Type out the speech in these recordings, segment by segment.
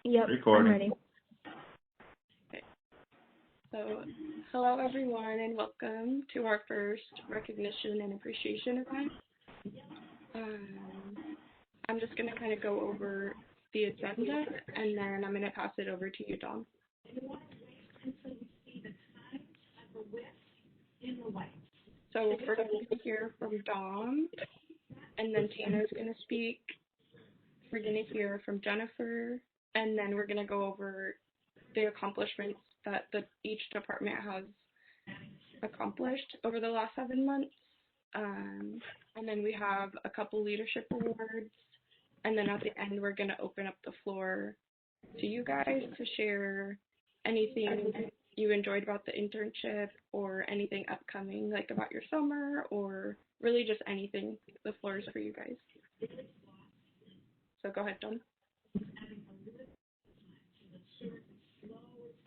Yep, Recording. I'm ready. Okay. So, hello everyone, and welcome to our first recognition and appreciation event. I'm just going to kind of go over the agenda, and then I'm going to pass it over to you, Dom. So first we're going to hear from Dom, and then Tanner's going to speak. We're going to hear from Jennifer, and then we're going to go over the accomplishments that each department has accomplished over the last 7 months. And then we have a couple leadership awards, and then at the end we're going to open up the floor to you guys to share anything you enjoyed about the internship or anything upcoming, like about your summer, or really just anything. The floor is for you guys. So go ahead, Don.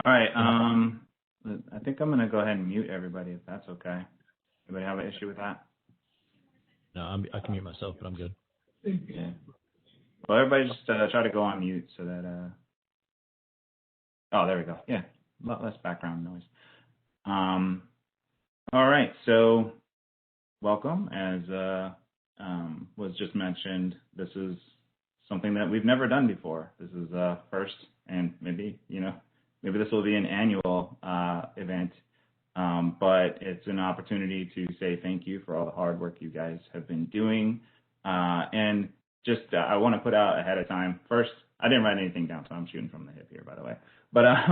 All right. I think I'm going to go ahead and mute everybody if that's okay. Anybody have an issue with that? No, I can mute myself, but I'm good. Yeah. Well, everybody just try to go on mute so that. Oh, there we go. Yeah, a lot less background noise. All right. So, welcome. As was just mentioned, this is something that we've never done before. This is first, and maybe this will be an annual event. But it's an opportunity to say thank you for all the hard work you guys have been doing. And just I want to put out ahead of time. First, I didn't write anything down, so I'm shooting from the hip here, by the way. But I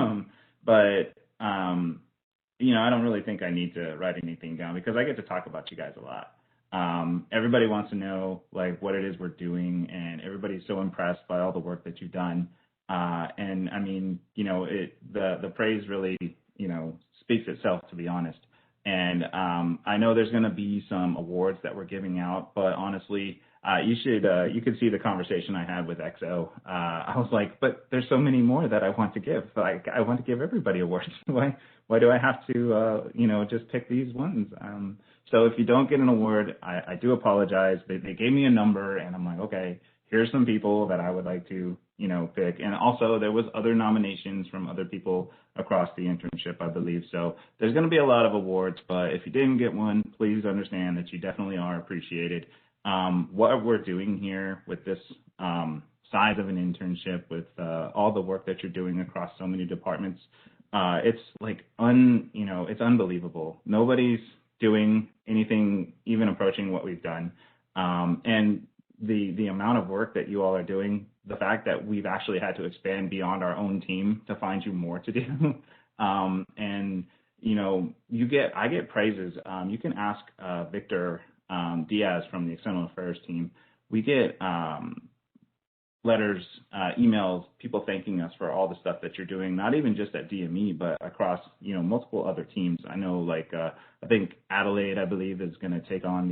don't really think I need to write anything down because I get to talk about you guys a lot. Everybody wants to know like what it is we're doing, and everybody's so impressed by all the work that you've done. And I mean, the praise really, speaks itself, to be honest. And I know there's going to be some awards that we're giving out, but honestly, you could see the conversation I had with XO. I was like, but there's so many more that I want to give. Like, I want to give everybody awards. Why do I have to, just pick these ones? So if you don't get an award, I do apologize. They gave me a number, and I'm like, okay, here's some people that I would like to, pick. And also there was other nominations from other people across the internship, I believe. So there's going to be a lot of awards, but if you didn't get one, please understand that you definitely are appreciated. What we're doing here with this size of an internship, with all the work that you're doing across so many departments, it's like it's unbelievable. Nobody's doing anything even approaching what we've done. And the amount of work that you all are doing, the fact that we've actually had to expand beyond our own team to find you more to do. And I get praises. You can ask Victor Diaz from the External Affairs team. We get letters, emails, people thanking us for all the stuff that you're doing, not even just at DME, but across, multiple other teams. I know, I think Adelaide, I believe, is going to take on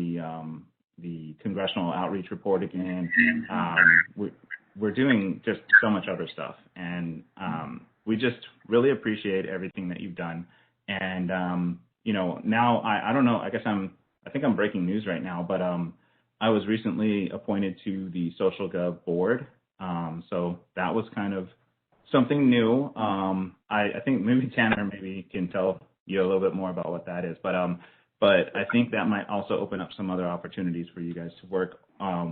the congressional outreach report again. We're doing just so much other stuff, and we just really appreciate everything that you've done. And now I don't know. I think I'm breaking news right now, but I was recently appointed to the Social Gov board. So that was kind of something new. I think maybe Tanner can tell you a little bit more about what that is. But I think that might also open up some other opportunities for you guys to work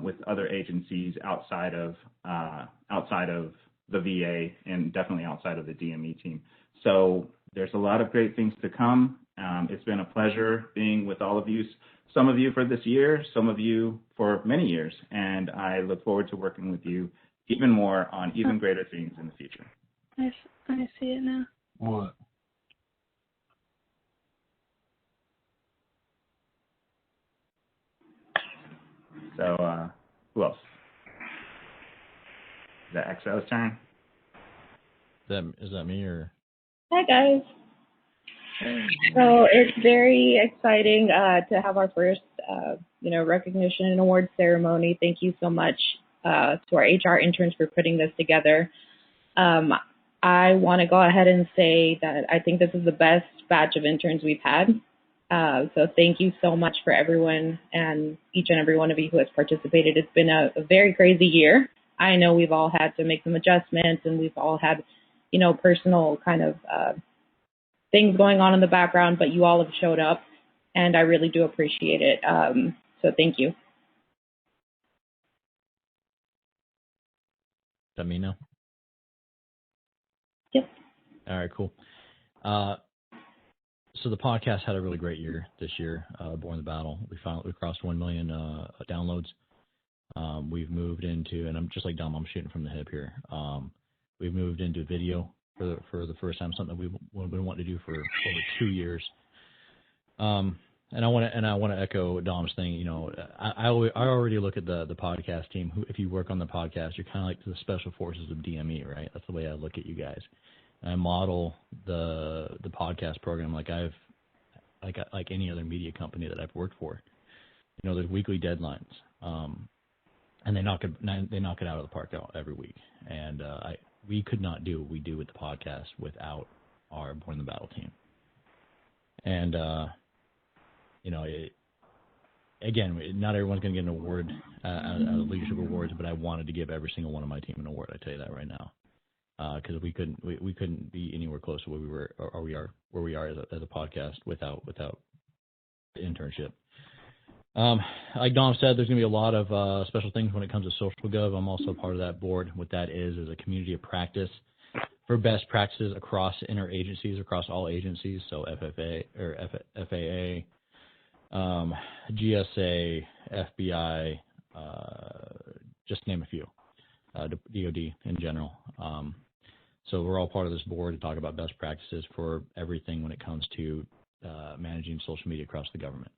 with other agencies outside of the VA, and definitely outside of the DME team. So there's a lot of great things to come. It's been a pleasure being with all of you. Some of you for this year, some of you for many years, and I look forward to working with you even more on even greater things in the future. I see it now. What? So, who else? Is that XO's turn? Is that me or? Hi, guys. So it's very exciting to have our first, recognition and award ceremony. Thank you so much to our HR interns for putting this together. I want to go ahead and say that I think this is the best batch of interns we've had. So thank you so much for everyone and each and every one of you who has participated. It's been a very crazy year. I know we've all had to make some adjustments, and we've all had, personal kind of things going on in the background, but you all have showed up, and I really do appreciate it. So thank you. Is that me now? Yep. All right, cool. So the podcast had a really great year this year, Born the Battle. We crossed 1 million downloads. We've moved into, and I'm just like Dom, I'm shooting from the hip here. We've moved into video for the first time, something that we've been wanting to do for over 2 years. And I want to echo Dom's thing. I already look at the podcast team. Who, if you work on the podcast, you're kind of like the special forces of DME, right? That's the way I look at you guys. And I model the podcast program like any other media company that I've worked for. There's weekly deadlines, and they knock it out of the park every week. And we could not do what we do with the podcast without our Born the Battle team. And again, not everyone's going to get an award out of leadership awards, but I wanted to give every single one of my team an award. I tell you that right now, because we couldn't be anywhere close to where we were or where we are as a podcast without the internship. Like Dom said, there's going to be a lot of special things when it comes to social gov. I'm also part of that board. What that is a community of practice for best practices across interagencies, across all agencies. So FAA, GSA, FBI, just to name a few, DOD in general. So we're all part of this board to talk about best practices for everything when it comes to managing social media across the government.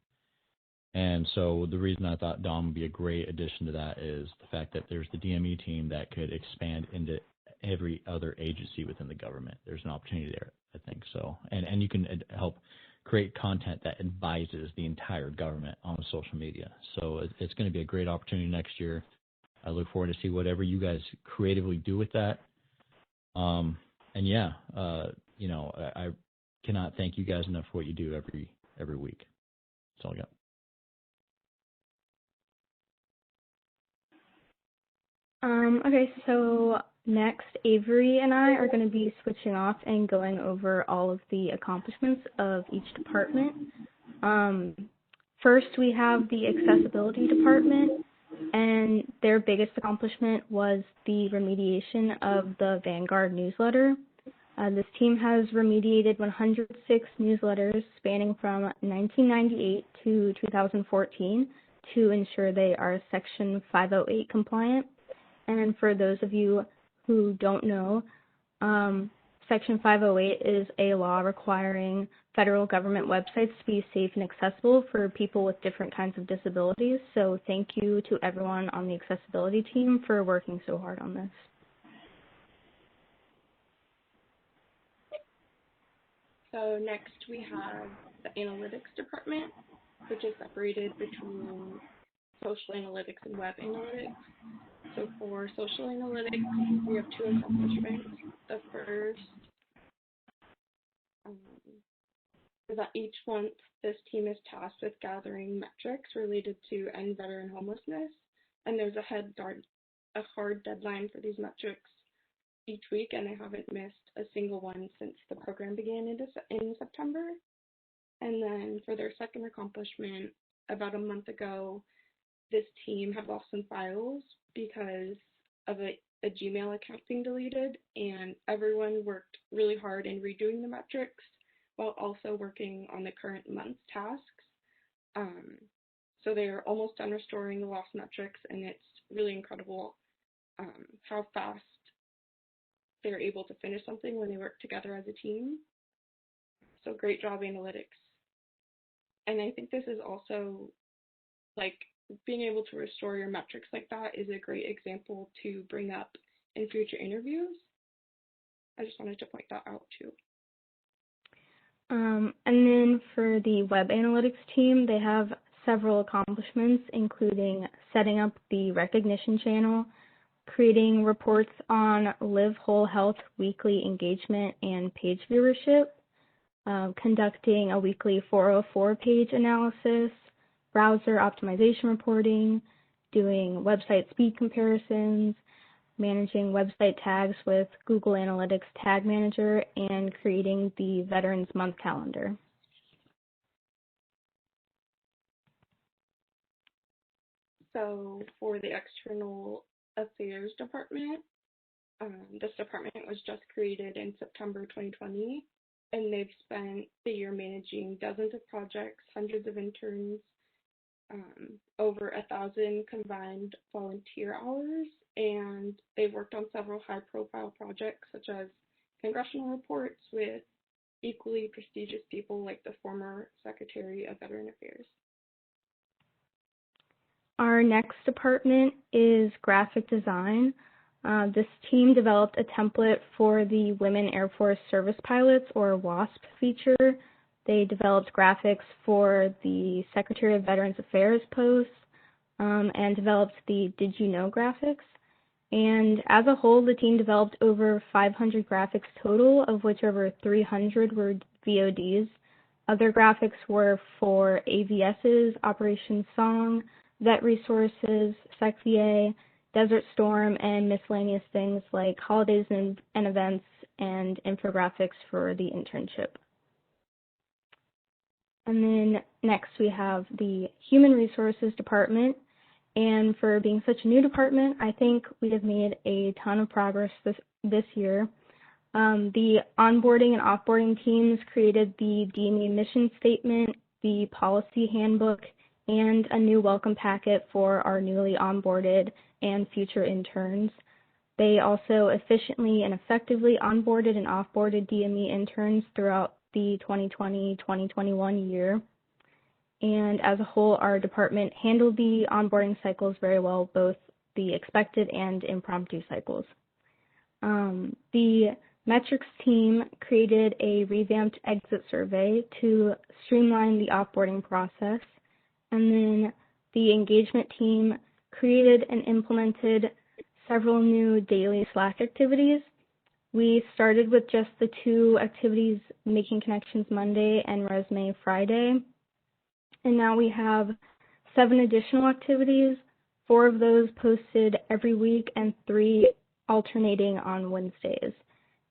And so the reason I thought Dom would be a great addition to that is the fact that there's the DME team that could expand into every other agency within the government. There's an opportunity there, I think so. And you can help create content that advises the entire government on social media. So it's going to be a great opportunity next year. I look forward to see whatever you guys creatively do with that. I cannot thank you guys enough for what you do every week. That's all I got. Okay, so next, Avery and I are going to be switching off and going over all of the accomplishments of each department. First, we have the accessibility department, and their biggest accomplishment was the remediation of the Vanguard newsletter. This team has remediated 106 newsletters spanning from 1998 to 2014 to ensure they are Section 508 compliant. And for those of you who don't know, Section 508 is a law requiring federal government websites to be safe and accessible for people with different kinds of disabilities. So thank you to everyone on the accessibility team for working so hard on this. So next we have the analytics department, which is separated between social analytics and web analytics. So for social analytics, we have two accomplishments. The first is that each month this team is tasked with gathering metrics related to end veteran homelessness, and there's a hard deadline for these metrics each week, and they haven't missed a single one since the program began in September. And then for their second accomplishment, about a month ago, this team had lost some files because of a Gmail account being deleted, and everyone worked really hard in redoing the metrics while also working on the current month's tasks. So they're almost done restoring the lost metrics, and it's really incredible how fast they're able to finish something when they work together as a team. So great job, analytics. And I think this is also, like, being able to restore your metrics like that is a great example to bring up in future interviews. I just wanted to point that out too. And then for the web analytics team, they have several accomplishments, including setting up the recognition channel, creating reports on Live Whole Health weekly engagement and page viewership, conducting a weekly 404 page analysis, browser optimization reporting, doing website speed comparisons, managing website tags with Google Analytics Tag Manager, and creating the Veterans Month calendar. So for the External Affairs Department, this department was just created in September 2020, and they've spent the year managing dozens of projects, hundreds of interns, over 1,000 combined volunteer hours, and they've worked on several high-profile projects such as congressional reports with equally prestigious people like the former Secretary of Veteran Affairs. Our next department is graphic design. This team developed a template for the Women Air Force Service Pilots, or WASP, feature. They developed graphics for the Secretary of Veterans Affairs posts and developed the Did You Know graphics. And as a whole, the team developed over 500 graphics total, of which over 300 were VODs. Other graphics were for AVS's, Operation Song, Vet Resources, SecVA, Desert Storm, and miscellaneous things like holidays and events and infographics for the internship. And then next we have the Human Resources Department. And for being such a new department, I think we have made a ton of progress this year. The onboarding and offboarding teams created the DME mission statement, the policy handbook, and a new welcome packet for our newly onboarded and future interns. They also efficiently and effectively onboarded and offboarded DME interns throughout the 2020-2021 year. And as a whole, our department handled the onboarding cycles very well, both the expected and impromptu cycles. The metrics team created a revamped exit survey to streamline the offboarding process. And then the engagement team created and implemented several new daily Slack activities. We started with just the 2 activities, Making Connections Monday and Resume Friday. And now we have 7 additional activities, 4 of those posted every week and 3 alternating on Wednesdays.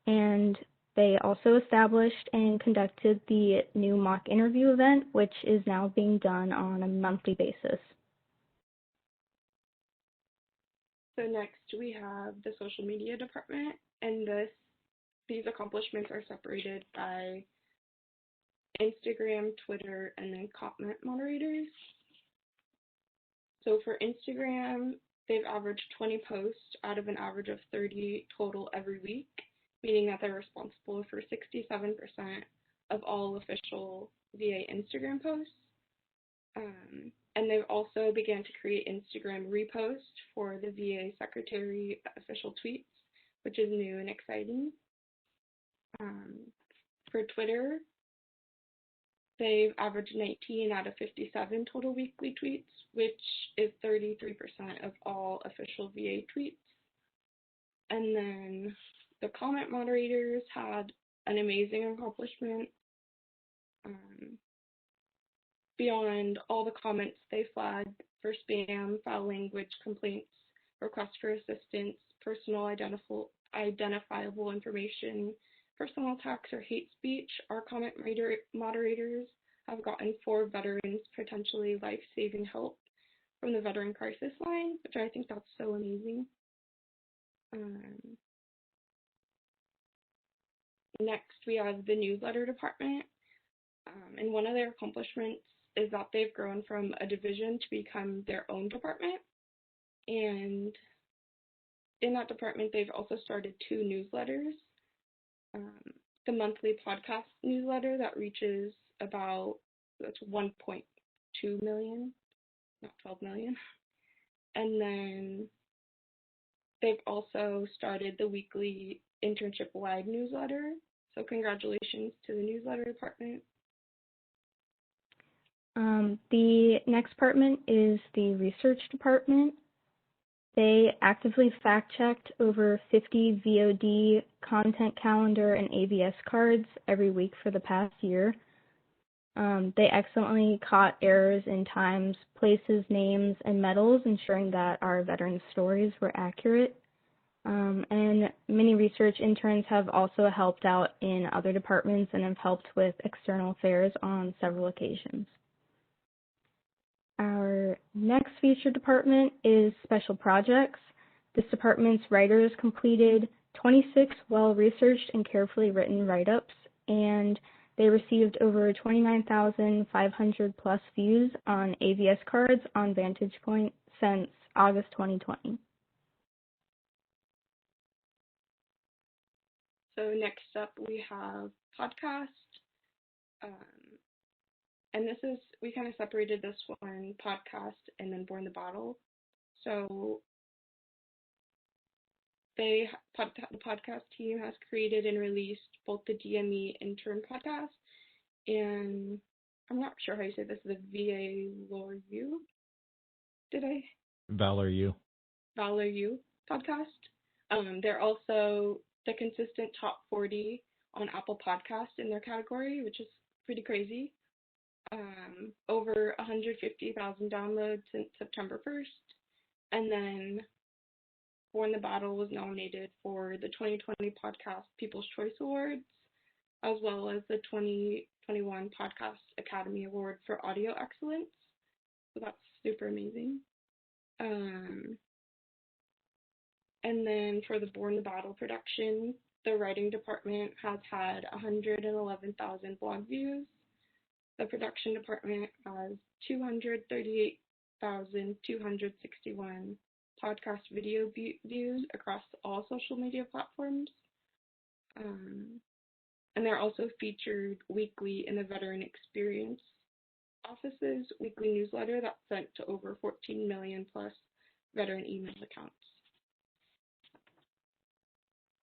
And they also established and conducted the new mock interview event, which is now being done on a monthly basis. So next we have the social media department, and these accomplishments are separated by Instagram, Twitter, and then comment moderators. So for Instagram, they've averaged 20 posts out of an average of 30 total every week, meaning that they're responsible for 67% of all official VA Instagram posts. And they've also began to create Instagram reposts for the VA Secretary official tweets, which is new and exciting. For Twitter, they've averaged 19 out of 57 total weekly tweets, which is 33% of all official VA tweets. And then the comment moderators had an amazing accomplishment. Beyond all the comments they flagged for spam, foul language, complaints, requests for assistance, personal identifiable information, personal attacks, or hate speech, our comment moderators have gotten 4 veterans potentially life-saving help from the Veteran Crisis Line, which I think that's so amazing. Next, we have the newsletter department, and one of their accomplishments is that they've grown from a division to become their own department. And in that department, they've also started 2 newsletters. The monthly podcast newsletter that reaches that's 1.2 million, not 12 million. And then they've also started the weekly internship-wide newsletter. So congratulations to the newsletter department. The next department is the research department. They actively fact-checked over 50 VOD content calendar and AVS cards every week for the past year. They excellently caught errors in times, places, names, and medals, ensuring that our veterans' stories were accurate. And many research interns have also helped out in other departments and have helped with external affairs on several occasions. Our next featured department is special projects. This department's writers completed 26 well-researched and carefully written write-ups, and they received over 29,500 plus views on AVS cards on Vantage Point since August 2020. So next up we have podcast. And this is, we kind of separated this one, podcast and then Born the Battle. So the podcast team has created and released both the DME Intern podcast and I'm not sure how you say this, the Valor U. Valor U podcast. They're also the consistent top 40 on Apple Podcasts in their category, which is pretty crazy. Over 150,000 downloads since September 1st. And then Born the Battle was nominated for the 2020 Podcast People's Choice Awards, as well as the 2021 Podcast Academy Award for Audio Excellence. So that's super amazing. And then for the Born the Battle production, the writing department has had 111,000 blog views. The production department has 238,261 podcast video views across all social media platforms. And they're also featured weekly in the Veteran Experience Office's weekly newsletter that's sent to over 14 million plus veteran email accounts.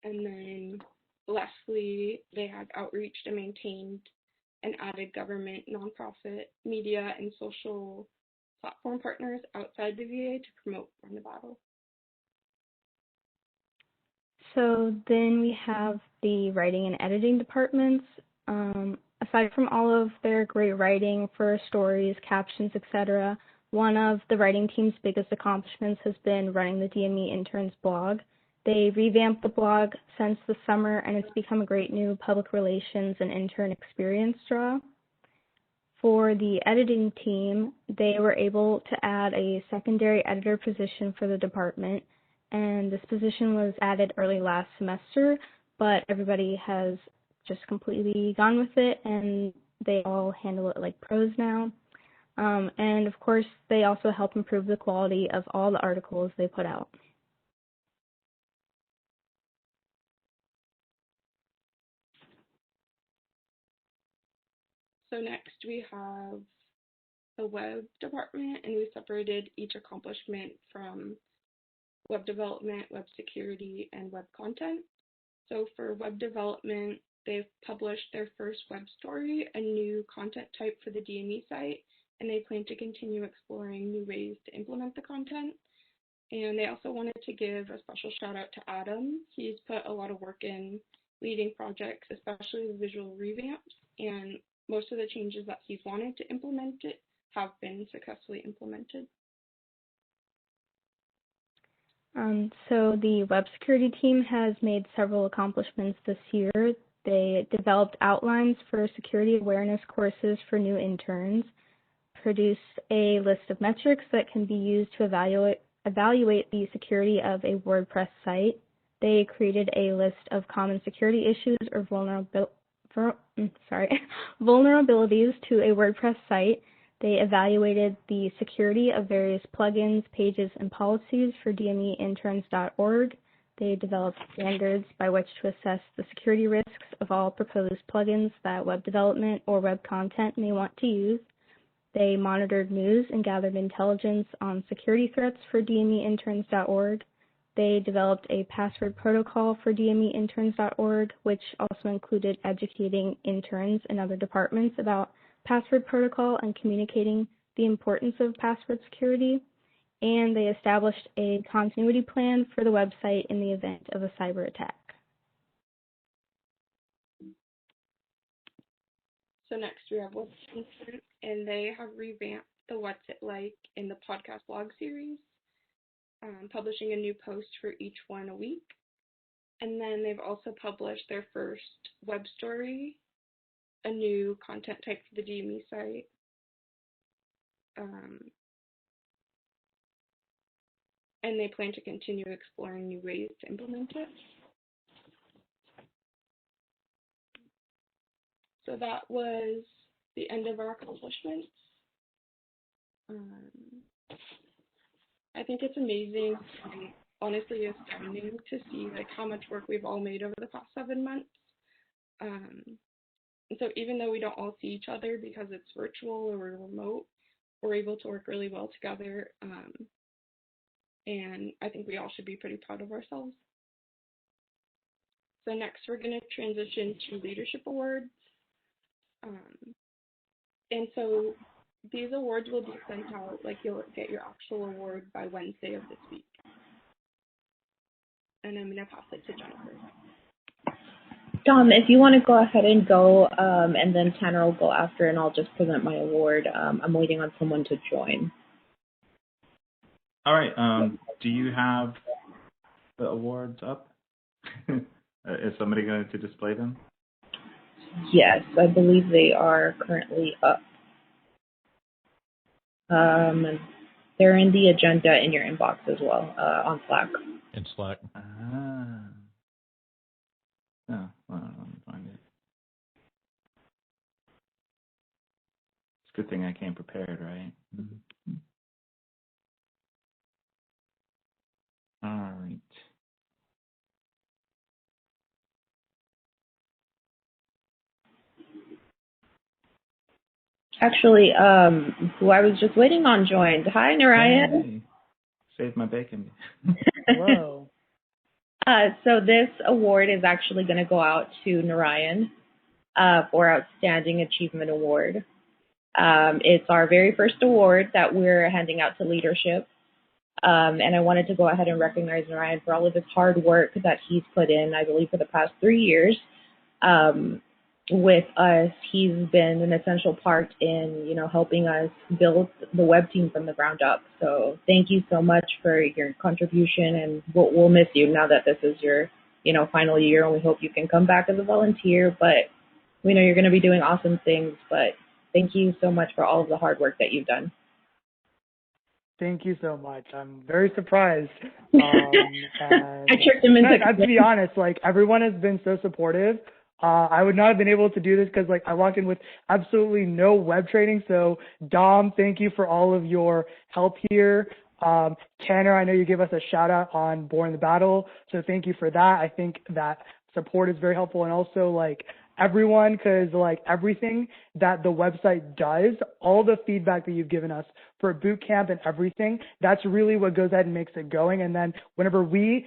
And then lastly, they have outreached and maintained and added government, nonprofit, media, and social platform partners outside the VA to promote Born the Battle. So then we have the writing and editing departments. Aside from all of their great writing for stories, captions, etc., one of the writing team's biggest accomplishments has been running the DME Interns blog. They revamped the blog since the summer, and it's become a great new public relations and intern experience draw. For the editing team, they were able to add a secondary editor position for the department, and this position was added early last semester, but everybody has just completely gone with it, and they all handle it like pros now. And of course, they also help improve the quality of all the articles they put out. So next we have the web department, and we separated each accomplishment from web development, web security, and web content. So for web development, they've published their first web story, a new content type for the DME site, and they plan to continue exploring new ways to implement the content. And they also wanted to give a special shout out to Adam. He's put a lot of work in leading projects, especially the visual revamps, and most of the changes that he's wanted to implement it have been successfully implemented. So the web security team has made several accomplishments this year. They developed outlines for security awareness courses for new interns, produced a list of metrics that can be used to evaluate the security of a WordPress site. They created a list of common security issues or vulnerabilities to a WordPress site. They evaluated the security of various plugins, pages, and policies for DMEinterns.org. They developed standards by which to assess the security risks of all proposed plugins that web development or web content may want to use. They monitored news and gathered intelligence on security threats for DMEinterns.org. They developed a password protocol for DMEinterns.org, which also included educating interns in other departments about password protocol and communicating the importance of password security. And they established a continuity plan for the website in the event of a cyber attack. So next we have What's Instant, and they have revamped the What's It Like in the podcast blog series. publishing a new post for each one a week. And then they've also published their first web story, a new content type for the DME site. And they plan to continue exploring new ways to implement it. So that was the end of our accomplishments. I think it's amazing and honestly astounding to see like how much work we've all made over the past 7 months. And so even though we don't all see each other because it's virtual or we're remote, we're able to work really well together. And I think we all should be pretty proud of ourselves. So next we're going to transition to leadership awards. And so these awards will be sent out, like you'll get your actual award by Wednesday of this week. And I'm going to pass it to Jennifer. Dom, if you want to go ahead and go, and then Tanner will go after, and I'll just present my award. I'm waiting on someone to join. All right. Do you have the awards up? Is somebody going to display them? Yes, I believe they are currently up. They're in the agenda in your inbox as well, on Slack. In Slack. Oh, well, let me find it. It's a good thing I came prepared, right? Mm-hmm. All right. Actually, who I was just waiting on joined. Hi, Narayan. Hey, saved my bacon. Hello. So this award is actually going to go out to Narayan for Outstanding Achievement Award. It's our very first award that we're handing out to leadership. And I wanted to go ahead and recognize Narayan for all of his hard work that he's put in, I believe, for the past 3 years. With us, he's been an essential part in, helping us build the web team from the ground up. So thank you so much for your contribution, and we'll miss you now that this is your, final year, and we hope you can come back as a volunteer. But we know you're going to be doing awesome things. But thank you so much for all of the hard work that you've done. Thank you so much. I'm very surprised. And I tricked him into to be honest, everyone has been so supportive. I would not have been able to do this because I walked in with absolutely no web training. So Dom, thank you for all of your help here. Tanner, I know you gave us a shout out on Born the Battle. So thank you for that. I think that support is very helpful. And also everyone, because everything that the website does, all the feedback that you've given us for boot camp and everything, that's really what goes ahead and makes it going. And then whenever we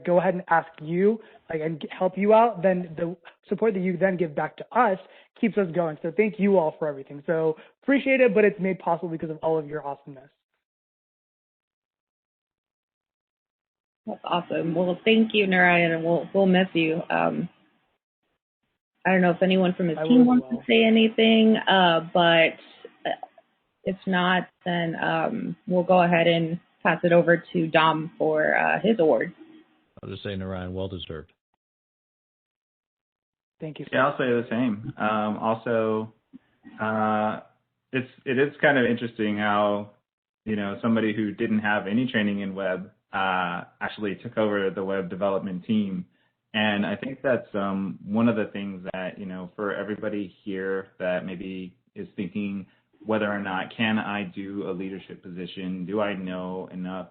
go ahead and ask you and help you out, then the support that you then give back to us keeps us going. So thank you all for everything. So appreciate it, but it's made possible because of all of your awesomeness. That's awesome. Well, thank you, Narayan, and we'll miss you. I don't know if anyone from his team wants to say anything, but if not, then we'll go ahead and pass it over to Dom for his award. I'll just say, Narayan, well deserved. Thank you. Yeah, I'll say the same. Also, it is kind of interesting how, somebody who didn't have any training in web actually took over the web development team. And I think that's one of the things that, for everybody here that maybe is thinking whether or not can I do a leadership position, do I know enough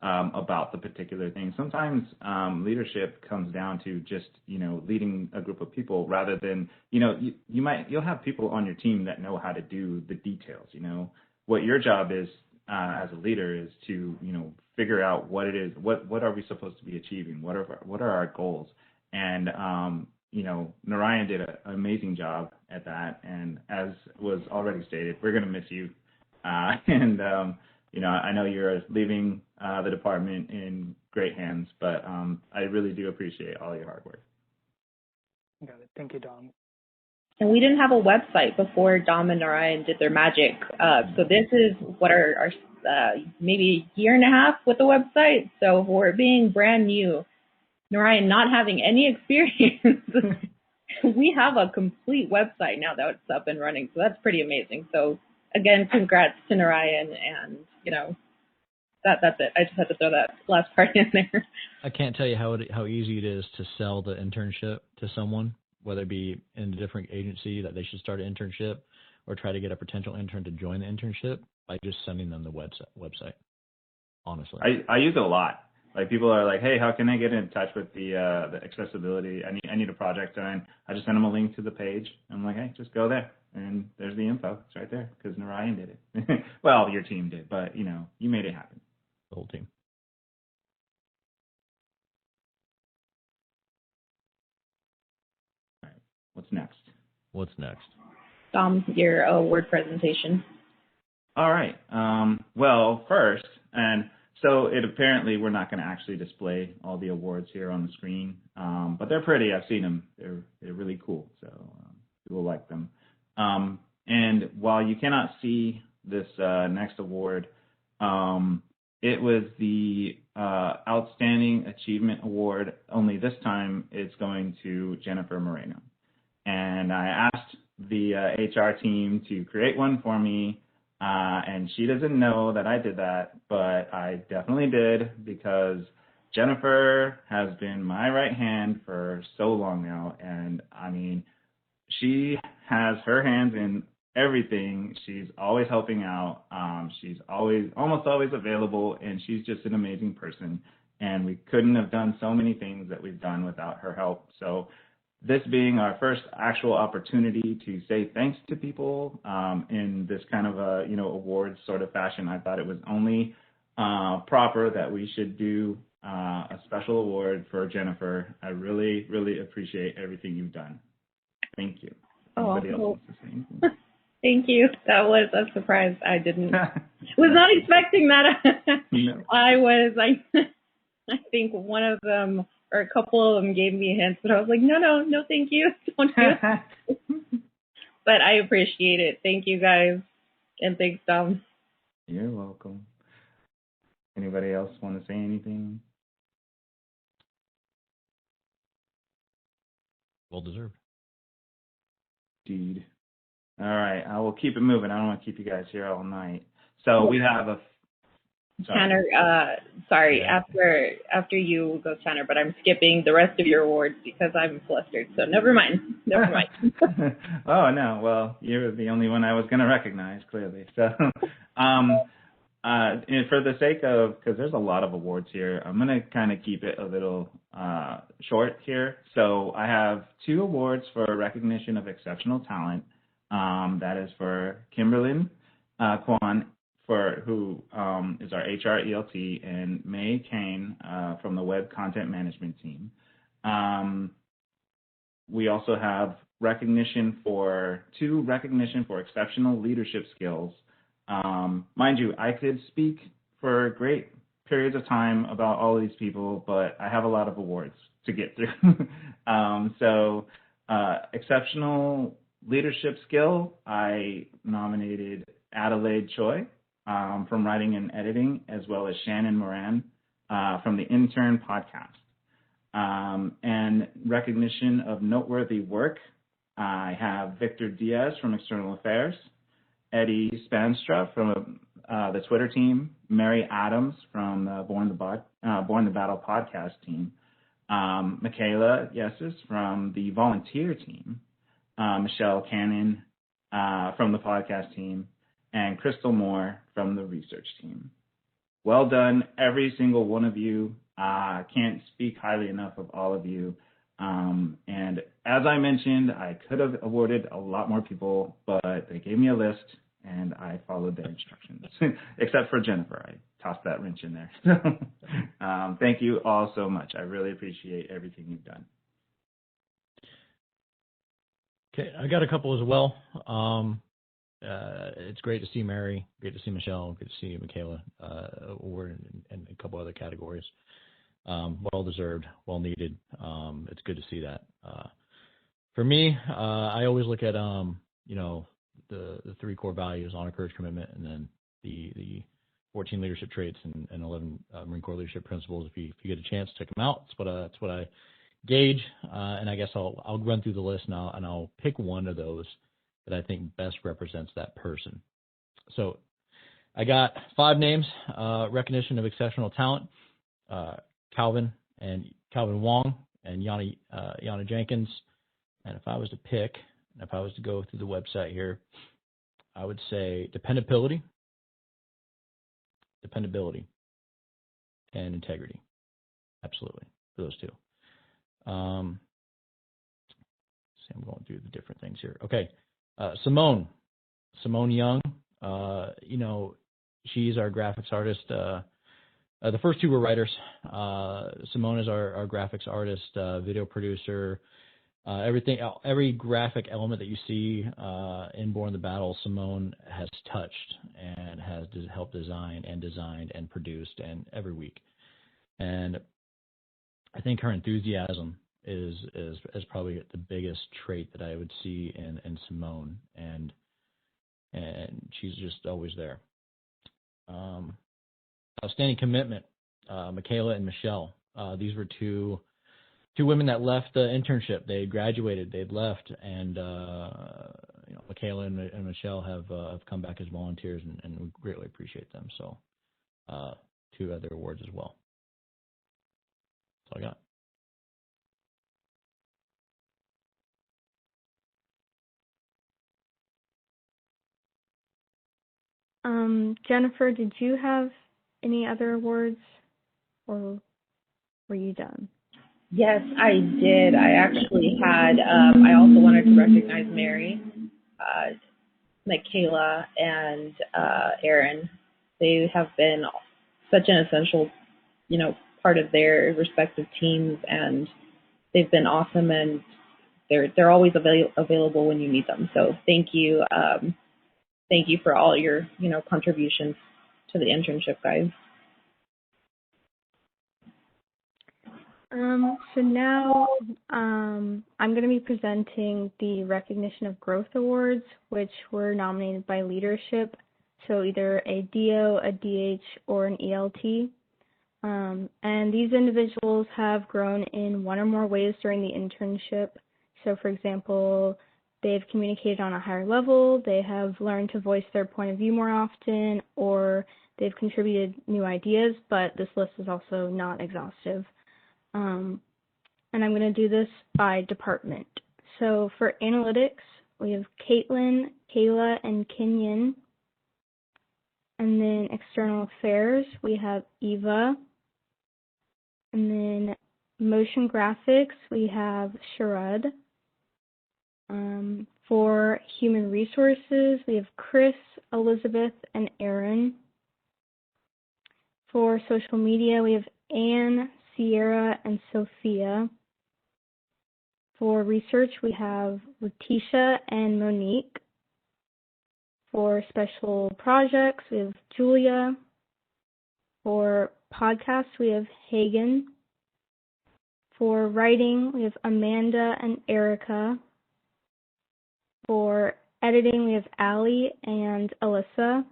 about the particular thing. Sometimes leadership comes down to just, leading a group of people rather than, you'll have people on your team that know how to do the details. What your job is as a leader is to, figure out what it is, what are we supposed to be achieving? What are our goals? And, Narayan did an amazing job at that. And as was already stated, we're going to miss you. I know you're leaving the department in great hands, but I really do appreciate all your hard work. Got it. Thank you, Dom. And we didn't have a website before Dom and Narayan did their magic. So this is what our maybe a year and a half with the website. So for it being brand new, Narayan not having any experience, we have a complete website now that it's up and running. So that's pretty amazing. So again, congrats to Narayan, and that's it. I just had to throw that last part in there. I can't tell you how easy it is to sell the internship to someone, whether it be in a different agency that they should start an internship, or try to get a potential intern to join the internship by just sending them the website. Honestly, I use it a lot. Like, people are like, hey, how can I get in touch with the accessibility? I need a project done. I just send them a link to the page. I'm like, hey, just go there, and there's the info. It's right there, because Narayan did it. Well, your team did, but you made it happen. The whole team. All right. What's next? Dom, your award presentation. All right. Well, first, and so apparently we're not going to actually display all the awards here on the screen, but they're pretty. I've seen them. They're really cool, so people like them. And while you cannot see this next award, it was the Outstanding Achievement Award, only this time it's going to Jennifer Moreno. And I asked the HR team to create one for me, and she doesn't know that I did that, but I definitely did, because Jennifer has been my right hand for so long now, and I mean, she has her hands in everything. She's always helping out. She's almost always available, and she's just an amazing person. And we couldn't have done so many things that we've done without her help. So this being our first actual opportunity to say thanks to people in this kind of a awards sort of fashion, I thought it was only proper that we should do a special award for Jennifer. I really, really appreciate everything you've done. Thank you. Anybody else wants to say anything? Thank you. That was a surprise. I was not expecting that. No. I think one of them or a couple of them gave me hints, but I was like, no, thank you. Don't do it. But I appreciate it. Thank you, guys. And thanks, Dom. You're welcome. Anybody else want to say anything? Well deserved. Indeed. All right, I will keep it moving. I don't want to keep you guys here all night. So we have a... Tanner, sorry, Yeah. after you go, Tanner, but I'm skipping the rest of your awards because I'm flustered. So never mind. Oh, no. Well, you're the only one I was going to recognize, clearly. So and for the sake of, because there's a lot of awards here, I'm going to kind of keep it a little short here. So I have 2 awards for recognition of exceptional talent. That is for Kimberlyn Kwan, who is our HR ELT, and May Kane from the Web Content Management team. We also have recognition for exceptional leadership skills. Mind you, I could speak for great periods of time about all of these people, but I have a lot of awards to get through. So exceptional leadership skill, I nominated Adelaide Choi from writing and editing, as well as Shannon Moran from the Intern podcast. And recognition of noteworthy work, I have Victor Diaz from External Affairs, Eddie Spanstra from the Twitter team, Mary Adams from the Born the Battle podcast team, Michaela Yesus from the volunteer team, Michelle Cannon from the podcast team, and Crystal Moore from the research team. Well done, every single one of you. Can't speak highly enough of all of you. And as I mentioned, I could have awarded a lot more people, but they gave me a list, and I followed their instructions, except for Jennifer. I tossed that wrench in there. Thank you all so much. I really appreciate everything you've done. Okay, I got a couple as well. It's great to see Mary, great to see Michelle, good to see Michaela award and a couple other categories. Well deserved, well needed. It's good to see that. For me, I always look at the 3 core values: honor, courage, commitment, and then the 14 leadership traits and 11 Marine Corps leadership principles. If you get a chance, check them out. That's what I gauge, and I guess I'll run through the list now, and I'll pick one of those that I think best represents that person. So I got 5 names: recognition of exceptional talent, Calvin Wong and Yana Jenkins. And if I was to pick, and if I was to go through the website here, I would say dependability, and integrity. Absolutely, for those 2. See, I'm going through the different things here. Okay, Simone Young. She's our graphics artist. The first 2 were writers. Simone is our graphics artist, video producer. Every graphic element that you see in Born the Battle, Simone has touched and has helped design and designed and produced, and every week. And I think her enthusiasm is probably the biggest trait that I would see in Simone, and she's just always there. Outstanding commitment, Michaela and Michelle. These were two women that left the internship. They graduated, they'd left, and Michaela and Michelle have come back as volunteers, and we greatly appreciate them. So 2 other awards as well. That's all I got. Jennifer, did you have any other awards, or were you done? Yes, I did. I actually had, I also wanted to recognize Mary, Michaela, and Aaron. They have been such an essential, part of their respective teams, and they've been awesome, and they're always available when you need them. So thank you. Thank you for all your, contributions to the internship, guys. So now I'm going to be presenting the Recognition of Growth Awards, which were nominated by leadership, so either a DO, a DH, or an ELT. And these individuals have grown in one or more ways during the internship. So, for example, they've communicated on a higher level, they have learned to voice their point of view more often, or they've contributed new ideas, but this list is also not exhaustive. And I'm going to do this by department. So for analytics, we have Caitlin, Kayla, and Kenyon. And then external affairs, we have Eva. And then motion graphics, we have Sharad. For human resources, we have Chris, Elizabeth, and Aaron. For social media, we have Anne, Sierra, and Sophia. For research, we have Letitia and Monique. For special projects, we have Julia. For podcasts, we have Hagen. For writing, we have Amanda and Erica. For editing, we have Allie and Alyssa.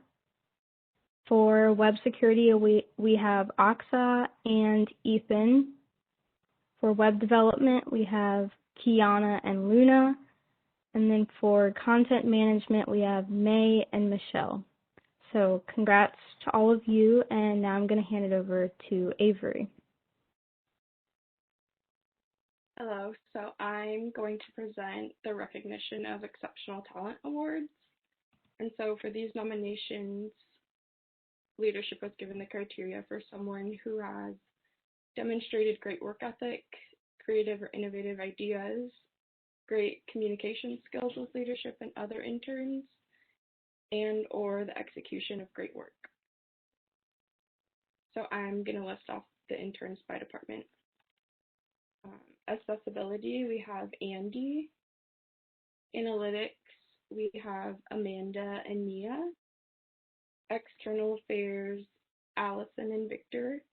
For web security, we have Aksa and Ethan. For web development, we have Kiana and Luna. And then for content management, we have May and Michelle. So congrats to all of you, and now I'm going to hand it over to Avery. Hello, so I'm going to present the Recognition of Exceptional Talent Awards. And so for these nominations, leadership was given the criteria for someone who has demonstrated great work ethic, creative or innovative ideas, great communication skills with leadership and other interns, and or the execution of great work. So I'm going to list off the interns by department. Accessibility, we have Andy. Analytics, we have Amanda and Nia. External affairs, Allison and Victor.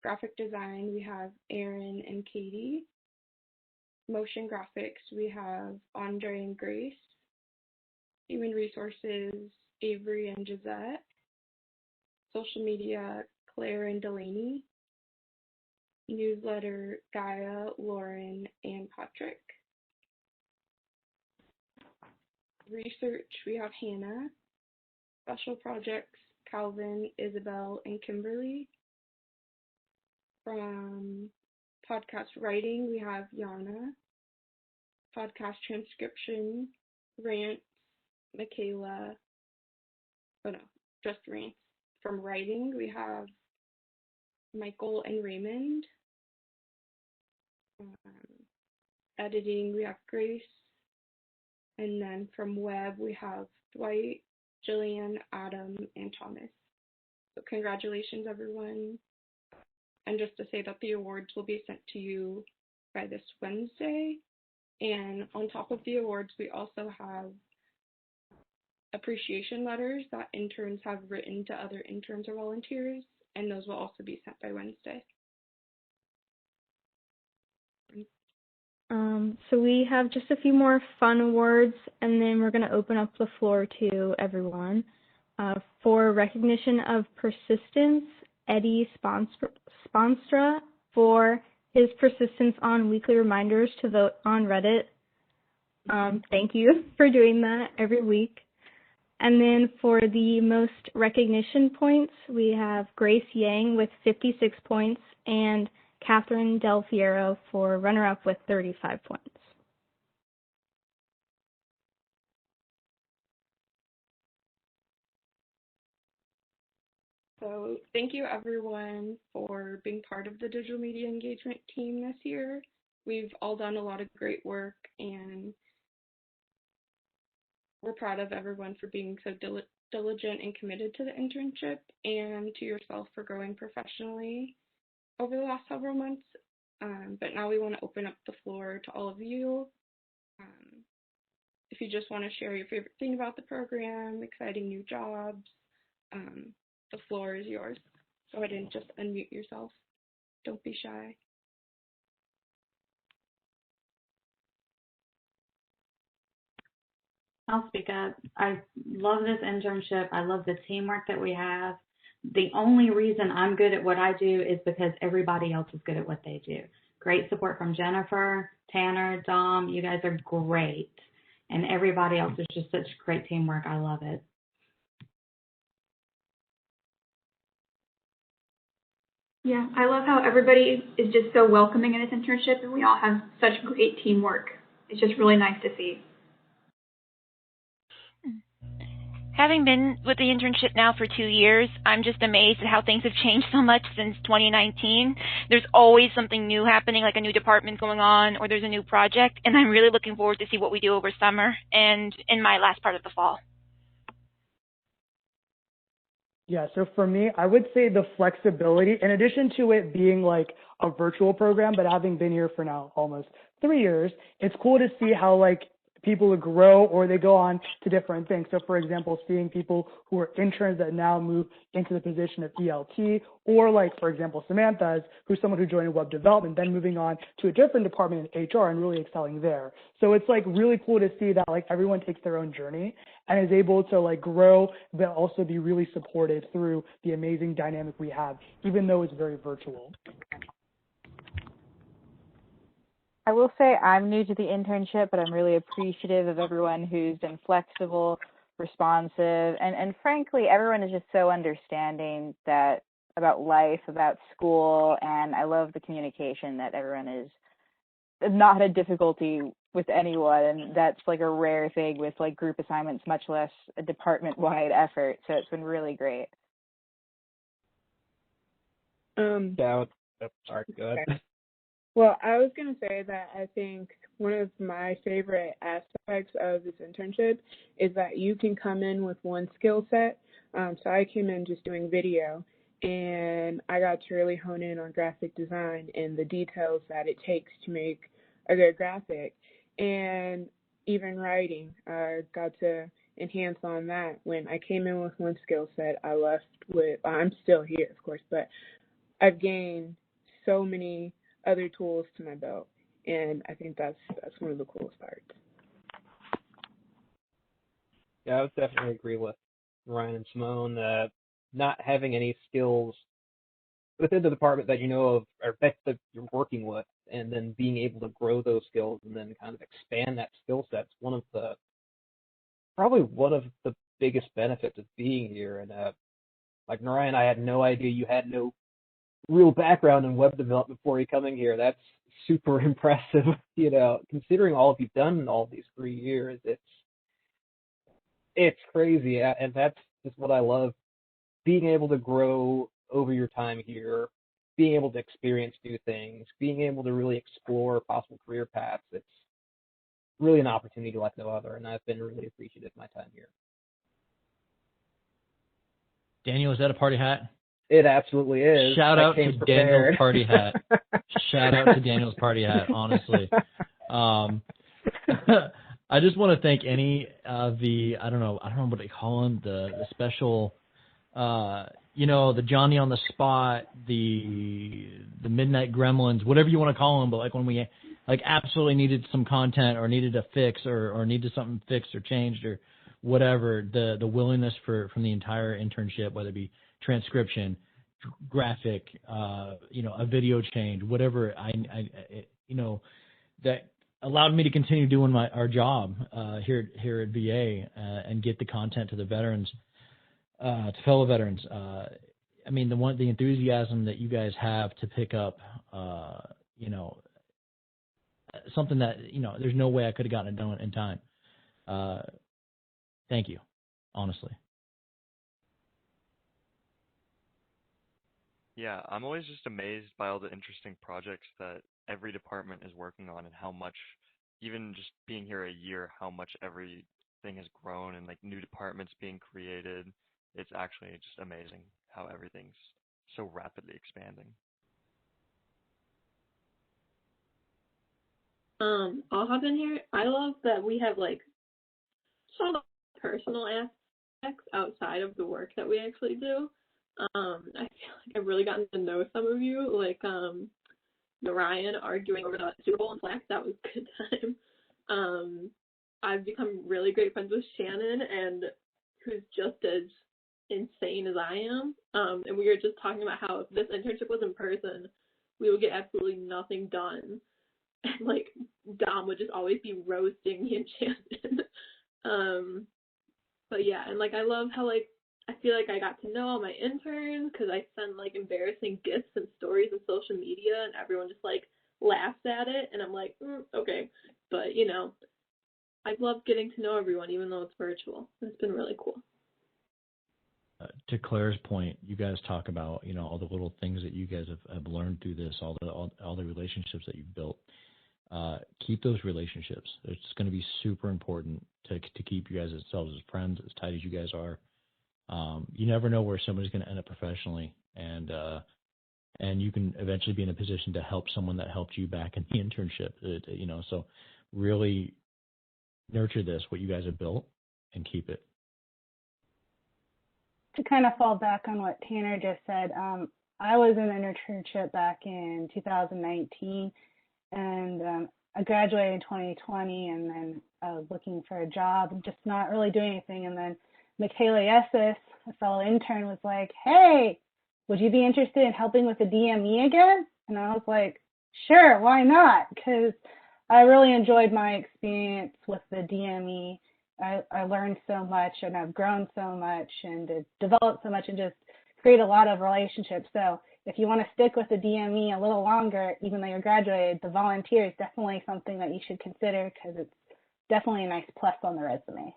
Graphic design, we have Aaron and Katie. motion graphics, we have Andre and Grace. Human resources, Avery and Gisette. Social media, Claire and Delaney. Newsletter, Gaia, Lauren, and Patrick. Research, we have Hannah. Special projects, Calvin, Isabel, and Kimberly. From podcast writing, we have Yana. Podcast transcription, Rants, Michaela. Oh no, just Rants. From writing, we have Michael and Raymond. Editing, we have Grace. And then from web, we have Dwight, Jillian, Adam, and Thomas. So congratulations, everyone. And just to say that the awards will be sent to you by this Wednesday. And on top of the awards, we also have appreciation letters that interns have written to other interns or volunteers, and those will also be sent by Wednesday. So we have just a few more fun awards, and then we're going to open up the floor to everyone. For recognition of persistence, Eddie Sponstra for his persistence on weekly reminders to vote on Reddit. Thank you for doing that every week. And then for the most recognition points, we have Grace Yang with 56 points and Catherine Del Fiero for runner-up with 35 points. So thank you everyone for being part of the digital media engagement team this year. We've all done a lot of great work, and we're proud of everyone for being so diligent and committed to the internship, and to yourself for growing professionally over the last several months. But now we want to open up the floor to all of you. If you just want to share your favorite thing about the program, exciting new jobs, the floor is yours. Go ahead and just unmute yourself. Don't be shy. I'll speak up. I love this internship. I love the teamwork that we have. The only reason I'm good at what I do is because everybody else is good at what they do. Great support from Jennifer, Tanner, Dom. You guys are great. And everybody else is just such great teamwork. I love it. Yeah, I love how everybody is just so welcoming in this internship, and we all have such great teamwork. It's just really nice to see. Having been with the internship now for 2 years, I'm just amazed at how things have changed so much since 2019. There's always something new happening, like a new department going on, or there's a new project, and I'm really looking forward to see what we do over summer and in my last part of the fall. Yeah, so for me, I would say the flexibility, in addition to it being like a virtual program, but having been here for now almost 3 years, it's cool to see how like people grow or they go on to different things. So for example, seeing people who are interns that now move into the position of ELT, or like, for example, Samantha's, who's someone who joined in web development, then moving on to a different department in HR and really excelling there. So it's like really cool to see that like everyone takes their own journey and is able to like grow, but also be really supported through the amazing dynamic we have, even though it's very virtual. I will say I'm new to the internship, but I'm really appreciative of everyone who's been flexible, responsive, and frankly, everyone is just so understanding that about life, about school, and I love the communication that everyone is not had difficulty with anyone, and that's like a rare thing with like group assignments, much less a department-wide effort. So it's been really great. Yeah, sorry, go ahead. Okay. Well, I was going to say that I think one of my favorite aspects of this internship is that you can come in with one skill set. So I came in just doing video, and I got to really hone in on graphic design and the details that it takes to make a good graphic. And even writing, I got to enhance on that. When I came in with one skill set, I left with, I'm still here, of course, but I've gained so many other tools to my belt. and I think that's one of the coolest parts. Yeah, I would definitely agree with Ryan and Simone that not having any skills within the department that you know of or that you're working with, and then being able to grow those skills and then kind of expand that skill set is probably one of the biggest benefits of being here. And like Ryan, I had no idea you had no real background in web development before you coming here. That's super impressive, considering all you've done in all these 3 years. It's crazy, and that's just what I love, being able to grow over your time here, being able to experience new things, being able to really explore possible career paths. It's really an opportunity like no other, and I've been really appreciative of my time here. Daniel, is that a party hat? It absolutely is. Shout out to prepared. Daniel's party hat. Shout out to Daniel's party hat, honestly. I just want to thank any of the, I don't know what they call them, the special, the Johnny on the spot, the Midnight Gremlins, whatever you want to call them, but like when we absolutely needed some content or needed a fix or needed something fixed or changed or whatever, the willingness from the entire internship, whether it be transcription, graphic, a video change, whatever, that allowed me to continue doing our job here at VA and get the content to the veterans, to fellow veterans. The enthusiasm that you guys have to pick up, something that there's no way I could have gotten it done in time. Thank you, honestly. Yeah, I'm always just amazed by all the interesting projects that every department is working on and how much, even just being here a year, how much everything has grown and like new departments being created. It's actually just amazing how everything's so rapidly expanding. I'll hop in here. I love that we have some of the personal aspects outside of the work that we actually do. I feel like I've really gotten to know some of you, Ryan arguing over the Super Bowl in Slack. That was a good time. I've become really great friends with Shannon, and who's just as insane as I am. And we were just talking about how if this internship was in person, we would get absolutely nothing done. And Dom would just always be roasting me and Shannon. But yeah, and I love how I feel like I got to know all my interns because I send embarrassing gifs and stories on social media, and everyone just laughs at it, and I'm like, okay. But I love getting to know everyone, even though it's virtual. It's been really cool. To Claire's point, you guys talk about all the little things that you guys have learned through this, all the relationships that you've built. Keep those relationships. It's going to be super important to keep you guys as friends, as tight as you guys are. You never know where somebody's going to end up professionally, and you can eventually be in a position to help someone that helped you back in the internship. So really nurture what you guys have built, and keep it. To kind of fall back on what Tanner just said, I was in an internship back in 2019, and I graduated in 2020, and then I was looking for a job and just not really doing anything, and then Michaela Esses, a fellow intern, was like, hey, would you be interested in helping with the DME again? And I was like, sure, why not? Because I really enjoyed my experience with the DME. I learned so much, and I've grown so much, and developed so much, and just create a lot of relationships. So if you want to stick with the DME a little longer, even though you're graduated, the volunteer is definitely something that you should consider because it's definitely a nice plus on the resume.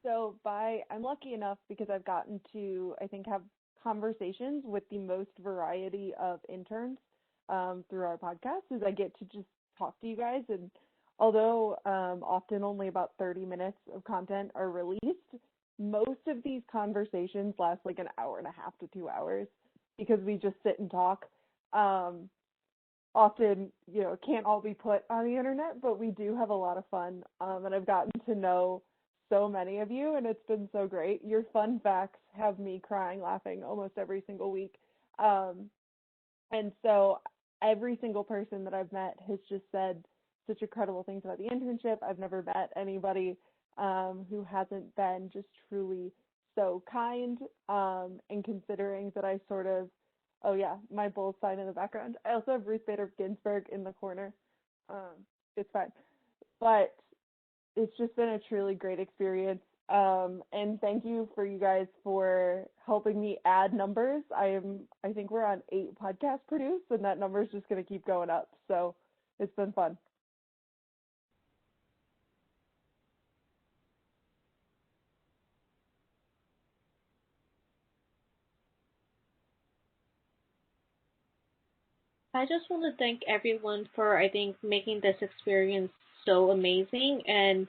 So I'm lucky enough because I've gotten to, I think, have conversations with the most variety of interns through our podcast, as I get to just talk to you guys. And although often only about 30 minutes of content are released, most of these conversations last an hour and a half to 2 hours because we just sit and talk. Often, it can't all be put on the internet, but we do have a lot of fun. And I've gotten to know so many of you, and it's been so great. Your fun facts have me crying, laughing almost every single week. And so every single person that I've met has just said such incredible things about the internship. I've never met anybody who hasn't been just truly so kind, and considering that I sort of, oh yeah, my bull sign in the background. I also have Ruth Bader Ginsburg in the corner. It's fine. But it's just been a truly great experience. And thank you for you guys for helping me add numbers. I think we're on 8 podcasts produced, and that number is just going to keep going up. So it's been fun. I just want to thank everyone for, I think, making this experience so amazing. And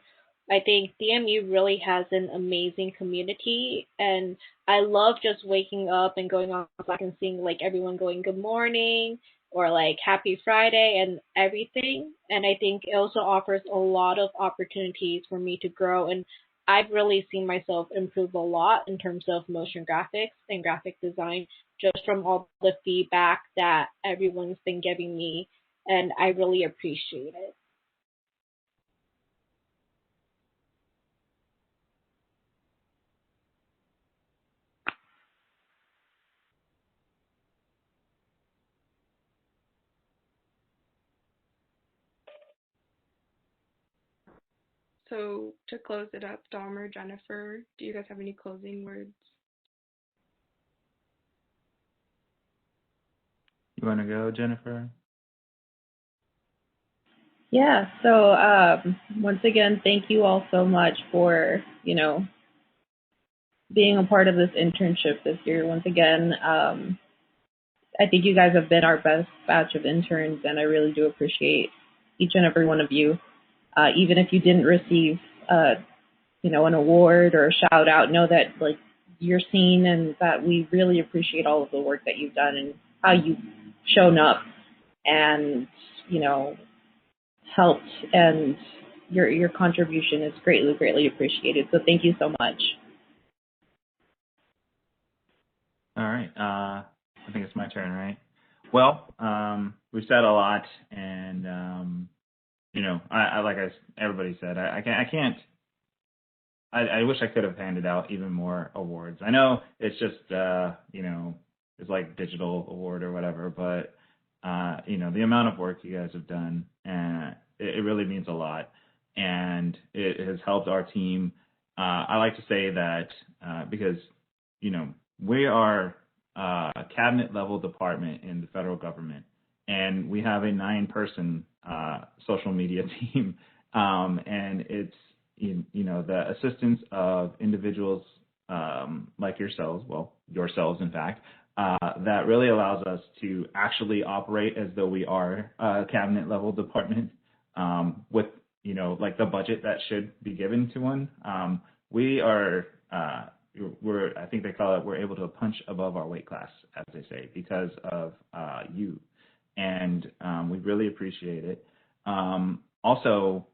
I think DMU really has an amazing community. And I love just waking up and going on Slack and seeing like everyone going good morning or like happy Friday and everything. And I think it also offers a lot of opportunities for me to grow. And I've really seen myself improve a lot in terms of motion graphics and graphic design just from all the feedback that everyone's been giving me, and I really appreciate it. So to close it up, Dom or Jennifer, do you guys have any closing words? You want to go, Jennifer? Yeah, so once again, thank you all so much for, being a part of this internship this year. Once again, I think you guys have been our best batch of interns, and I really do appreciate each and every one of you. Even if you didn't receive, an award or a shout out, know that like you're seen and that we really appreciate all of the work that you've done and how you've shown up and, helped, and your contribution is greatly, greatly appreciated. So thank you so much. All right. I think it's my turn, right? Well, we've said a lot, and everybody said, I wish I could have handed out even more awards. I know it's just it's like digital award or whatever, but the amount of work you guys have done, it really means a lot, and it has helped our team. I like to say that because we are a cabinet level department in the federal government, and we have a 9-person social media team, and it's the assistance of individuals like yourselves, in fact, that really allows us to actually operate as though we are a cabinet level department with the budget that should be given to one. We are I think they call it, we're able to punch above our weight class, as they say, because of you, and we really appreciate it. Also,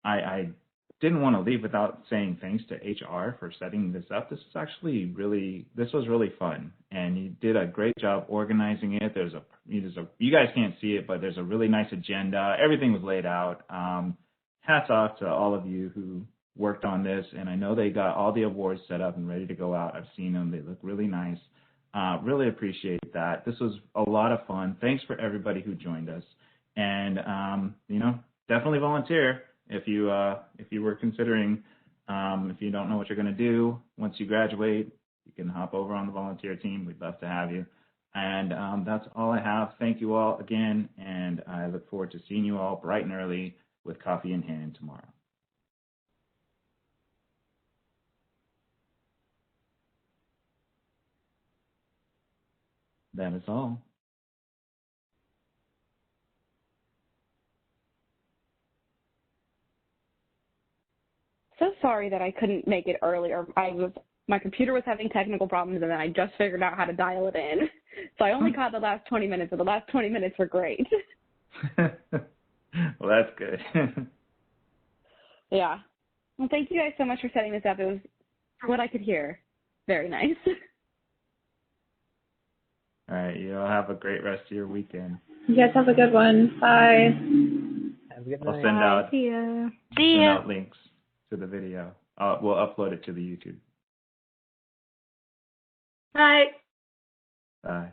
I didn't want to leave without saying thanks to HR for setting this up. This was really fun, and you did a great job organizing it. You guys can't see it, but there's a really nice agenda. Everything was laid out. Hats off to all of you who worked on this, and I know they got all the awards set up and ready to go out. I've seen them. They look really nice. Really appreciate that. This was a lot of fun. Thanks for everybody who joined us, and definitely volunteer. If you were considering, if you don't know what you're going to do once you graduate, you can hop over on the volunteer team. We'd love to have you. And that's all I have. Thank you all again, and I look forward to seeing you all bright and early with coffee in hand tomorrow. That is all. So sorry that I couldn't make it earlier. My computer was having technical problems, and then I just figured out how to dial it in. So I only caught the last 20 minutes, and the last 20 minutes were great. Well, that's good. Yeah. Well, thank you guys so much for setting this up. It was, from what I could hear, very nice. All right, you all have a great rest of your weekend. You guys have a good one. Bye. Have a good I'll night. send out See ya. See ya. links to the video. We'll upload it to the YouTube. Bye. Bye.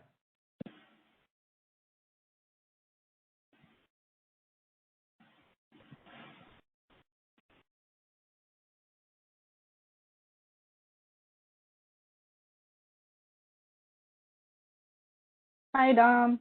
Hi, Dom.